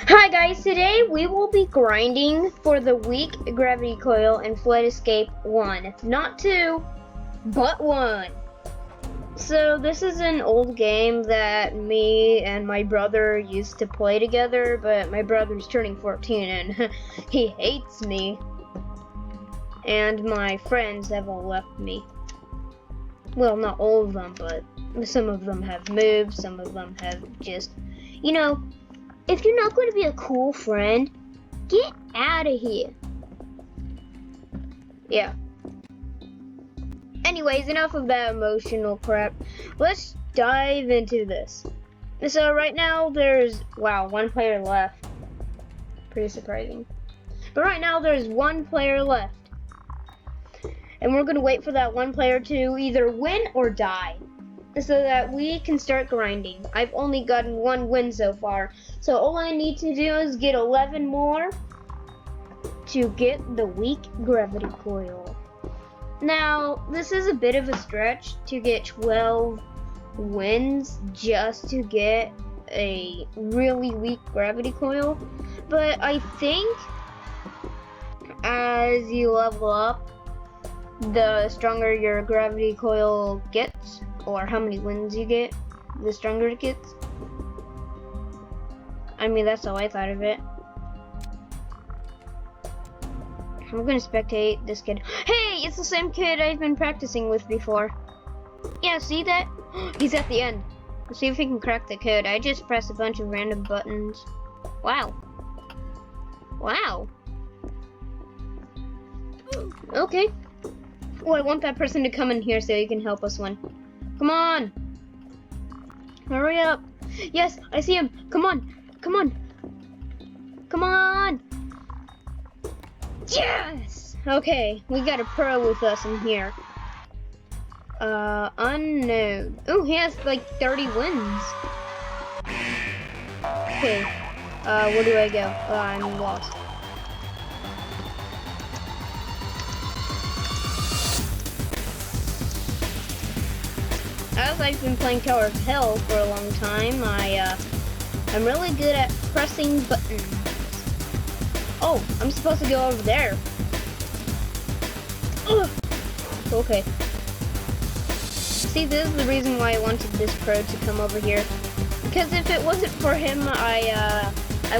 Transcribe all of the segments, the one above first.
Hi guys, today we will be grinding for the weak gravity coil and flight escape 1. Not 2, but 1. So this is an old game that me and my brother used to play together, but my brother's turning 14 and he hates me. And my friends have all left me. Well, not all of them, but some of them have moved, some of them have just, if you're not going to be a cool friend, get out of here. Yeah. Anyways, enough of that emotional crap. Let's dive into this. So right now there's, one player left. Pretty surprising. But right now there's one player left. And we're going to wait for that one player to either win or die, so that we can start grinding. I've only gotten one win so far, so all I need to do is get 11 more to get the weak gravity coil. Now, this is a bit of a stretch to get 12 wins just to get a really weak gravity coil, but I think as you level up, the stronger your gravity coil gets, or how many wins you get, the stronger it gets. I mean, that's how I thought of it. I'm gonna spectate this kid. Hey, it's the same kid I've been practicing with before. Yeah, see that? He's at the end. Let's see if we can crack the code. I just pressed a bunch of random buttons. Wow. Okay. Oh, I want that person to come in here so he can help us win. Come on! Hurry up! Yes, I see him! Come on! Come on! Come on! Yes! Okay, we got a pro with us in here. Unknown. Oh, he has like 30 wins. Okay, where do I go? I'm lost. As I've been playing Tower of Hell for a long time, I'm really good at pressing buttons. Oh, I'm supposed to go over there. Ugh. Okay. See, this is the reason why I wanted this pro to come over here. Because if it wasn't for him, I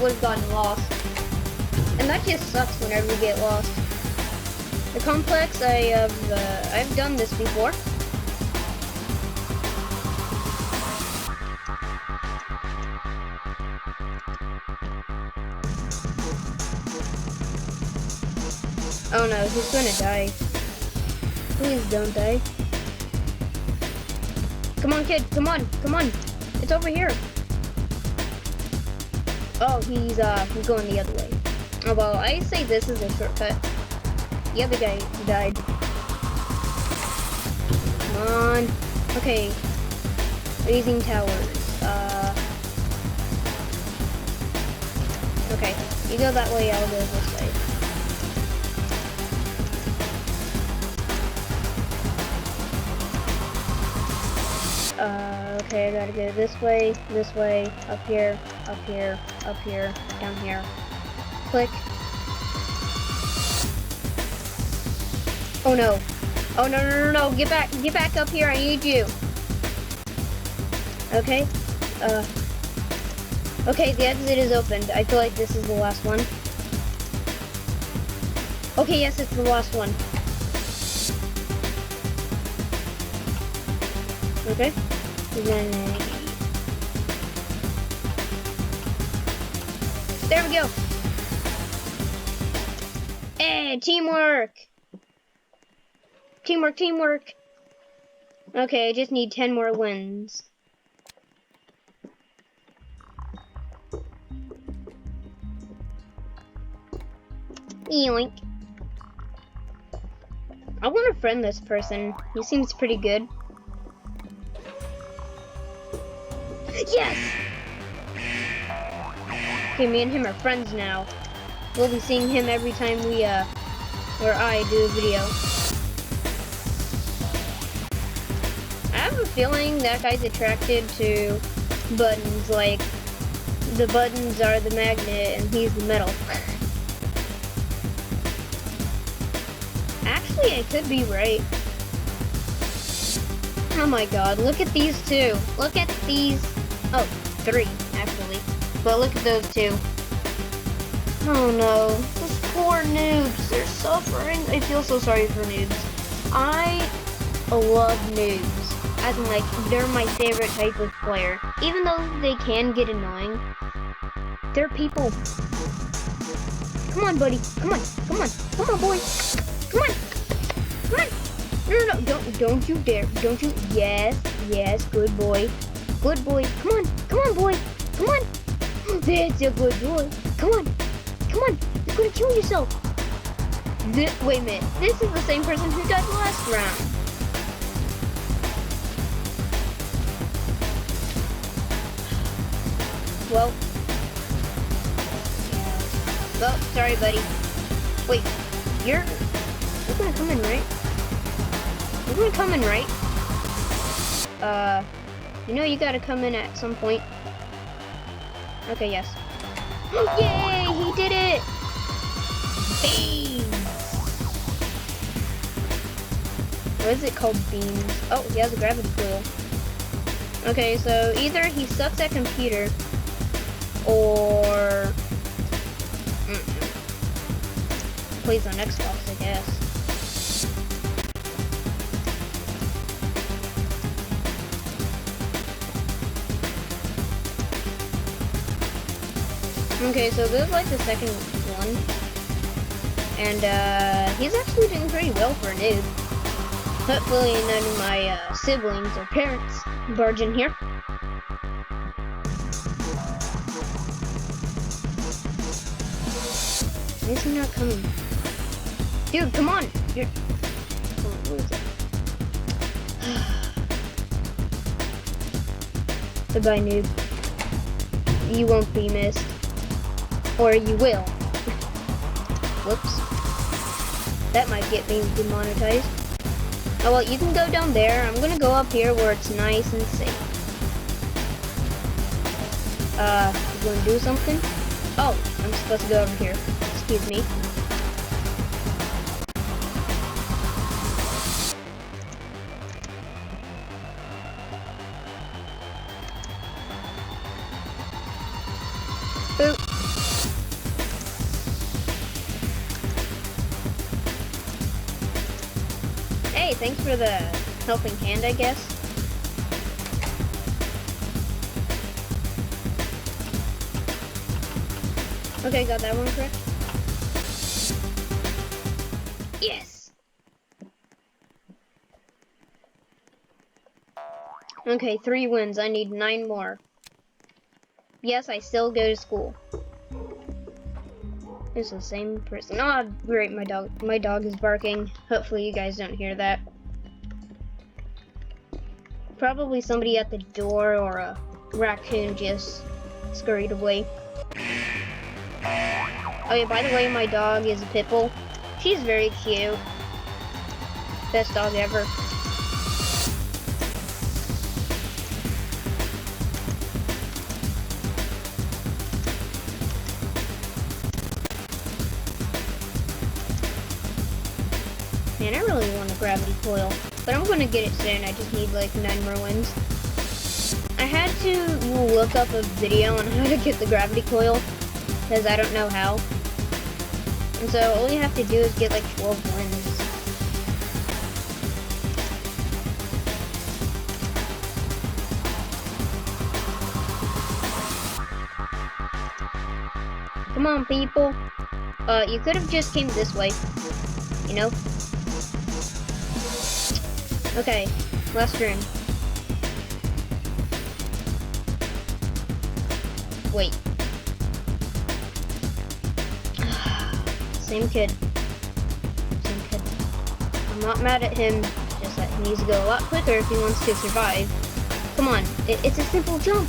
would have gotten lost. And that just sucks whenever you get lost. The complex, I've done this before. Oh no, he's gonna die. Please don't die. Come on, kid, come on. It's over here. Oh, he's going the other way. Oh, well, I say this is a shortcut. The other guy died. Come on. Okay. Raising towers. Okay. You go that way, I'll go this way. Okay, I gotta go this way, up here, down here. Click. Oh no. Oh no, get back up here, I need you. Okay, okay, the exit is opened. I feel like this is the last one. Okay, yes, it's the last one. Okay. There we go. Hey, teamwork. Teamwork. Okay, I just need 10 more wins. Yoink. I want to friend this person. He seems pretty good. Yes! Okay, me and him are friends now. We'll be seeing him every time I do a video. I have a feeling that guy's attracted to buttons like the buttons are the magnet and he's the metal. Actually, I could be right. Oh my god, look at these two. Look at these. Oh, three, actually. But look at those two. Oh no, those poor noobs. They're suffering. I feel so sorry for noobs. I love noobs. As in, like, they're my favorite type of player. Even though they can get annoying, they're people. Come on, buddy. Come on. Come on. Come on, boy. Come on. Come on. No. Don't you dare. Don't you. Yes. Good boy. Good boy. Come on. Come on, boy. Come on. That's a good boy. Come on. Come on. You're gonna kill yourself. Wait a minute. This is the same person who died last round. Well, sorry, buddy. Wait, you're gonna come in, right? You're gonna come in, right? You know you gotta come in at some point. Okay, yes. Yay, he did it! Beams! What is it called, beams? Oh, he has a gravity coil. Okay, so either he sucks at computer, or plays on Xbox, I guess. Okay, so this is like the second one, and he's actually doing pretty well for a noob. Hopefully none of my siblings or parents barge in here. Why is he not coming? Dude, come on! You're... Oh, what is it? Goodbye, noob. You won't be missed. Or you will. Whoops. That might get me demonetized. Oh well, you can go down there. I'm gonna go up here where it's nice and safe. You gonna do something? Oh, I'm supposed to go over here. Excuse me. Boop. Hey, thanks for the helping hand, I guess. Okay, got that one correct. Yes! Okay, 3 wins. I need 9 more. Yes, I still go to school. It's the same person. Oh, great, my dog is barking. Hopefully you guys don't hear that. Probably somebody at the door or a raccoon just scurried away. Oh yeah, by the way, my dog is a pit bull. She's very cute. Best dog ever. Man, I really want a gravity coil, but I'm gonna get it soon. I just need like 9 more wins. I had to look up a video on how to get the gravity coil, because I don't know how. And so all you have to do is get like 12 wins. Come on, people. You could have just came this way, you know? Okay, last turn. Wait. Same kid. Same kid. I'm not mad at him, just that he needs to go a lot quicker if he wants to survive. Come on, it's a simple jump.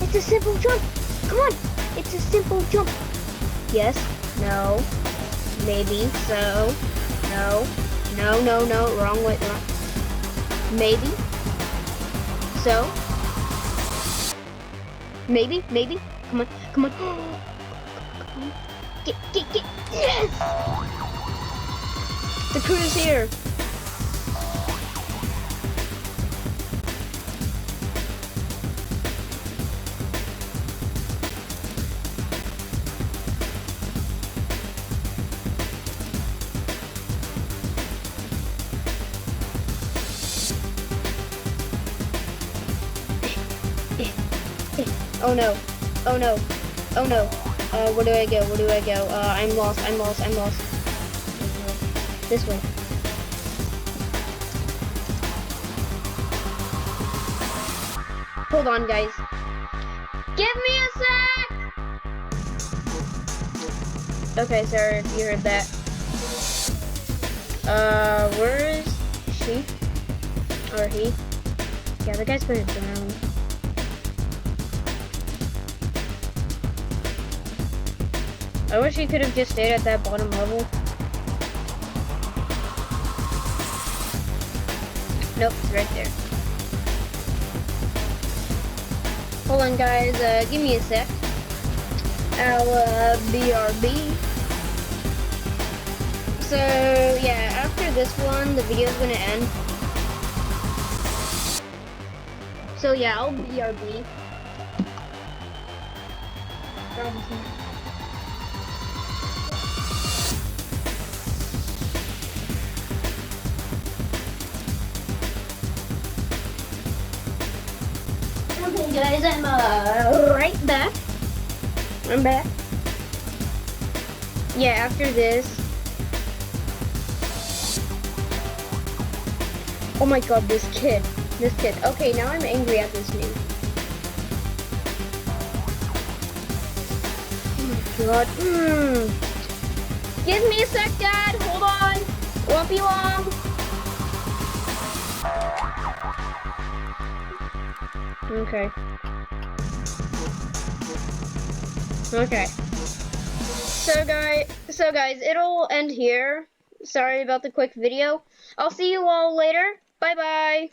It's a simple jump. Come on, it's a simple jump. Yes, no, maybe, so, no, wrong way, wrong. Maybe, so, maybe, Come on, come on. Come on. Get. Yes! The crew is here. Oh no. Oh no. Oh no. Where do I go? Where do I go? I'm lost. I'm lost. I'm lost. This way. Hold on, guys. Give me a sec! Okay, sorry if you heard that. Where is she? Or he? Yeah, the guy's gonna drown. I wish he could have just stayed at that bottom level. Nope, it's right there. Hold on, guys. Give me a sec. I'll BRB. So yeah, after this one, the video's gonna end. So yeah, I'll BRB. Okay, guys, I'm right back. I'm back. Yeah, after this. Oh my god, this kid. Okay, now I'm angry at this new. Oh my god. Give me a sec, Dad. Hold on. Won't be long. Okay. Okay. So guys, it'll end here. Sorry about the quick video. I'll see you all later. Bye bye.